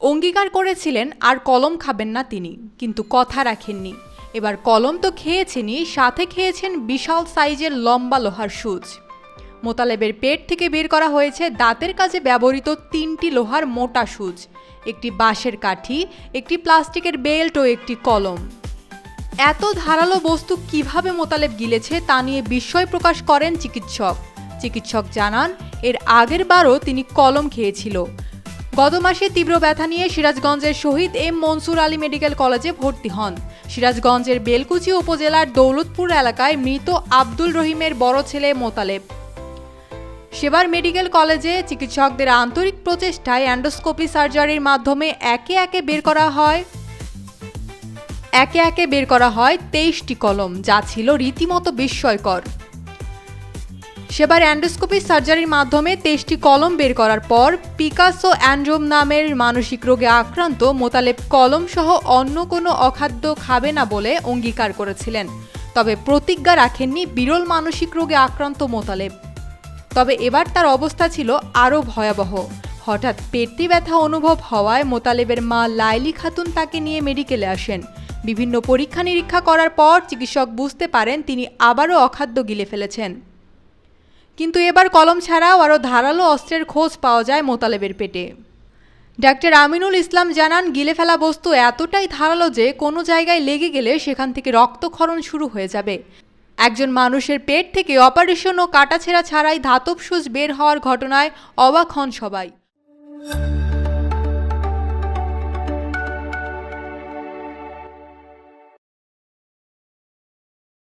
অঙ্গীকার করেছিলেন আর কলম খাবেন না তিনি, কিন্তু কথা রাখেননি। এবার কলম তো খেয়েছেনই, সাথে খেয়েছেন বিশাল সাইজের লম্বা লোহার সূচ। মোতালেবের পেট থেকে বের করা হয়েছে দাঁতের কাজে ব্যবহৃত 3টি লোহার মোটা সূচ, একটি বাঁশের কাঠি, একটি প্লাস্টিকের বেল্ট ও একটি কলম। এত ধারালো বস্তু কিভাবে মোতালেব গিলেছে তা নিয়ে বিস্ময় প্রকাশ করেন চিকিৎসক জানান, এর আগের বারও তিনি কলম খেয়েছিল। গত মাসে তীব্র ব্যথা নিয়ে সিরাজগঞ্জের শহীদ এম মনসুর আলী মেডিকেল কলেজে ভর্তি হন। সিরাজগঞ্জের বেলকুচি উপজেলার দৌলতপুর এলাকায় মৃত আব্দুল রহিমের বড় ছেলে মোতালেব। সেবার মেডিকেল কলেজে চিকিৎসকদের আন্তরিক প্রচেষ্টায় অ্যান্ডোস্কোপি সার্জারির মাধ্যমে একে একে বের করা হয় 23টি কলম, যা ছিল রীতিমতো বিস্ময়কর। সেবার অ্যান্ডোস্কোপি সার্জারির মাধ্যমে 23টি কলম বের করার পর পিকাসো অ্যান্ড্রোম নামের মানসিক রোগে আক্রান্ত মোতালেব কলম সহ অন্য কোনো অখাদ্য খাবে না বলে অঙ্গীকার করেছিলেন। তবে প্রতিজ্ঞা রাখেননি বিরল মানসিক রোগে আক্রান্ত মোতালেব। তবে এবার তার অবস্থা ছিল আরও ভয়াবহ। হঠাৎ পেটে ব্যথা অনুভব হওয়ায় মোতালেবের মা লাইলি খাতুন তাকে নিয়ে মেডিকেলে আসেন। বিভিন্ন পরীক্ষা নিরীক্ষা করার পর চিকিৎসক বুঝতে পারেন তিনি আবারও অখাদ্য গিলে ফেলেছেন। কিন্তু এবার কলম ছাড়াও আরও ধারালো অস্ত্রের খোঁজ পাওয়া যায় মোতালেবের পেটে। ডাক্তার আমিনুল ইসলাম জানান, গিলে ফেলা বস্তু এতটাই ধারালো যে কোনো জায়গায় লেগে গেলে সেখান থেকে রক্তক্ষরণ শুরু হয়ে যাবে। একজন মানুষের পেট থেকে অপারেশন ও কাটাছেঁড়া ছাড়াই ধাতব সূচ বের হওয়ার ঘটনায় অবাক হন সবাই।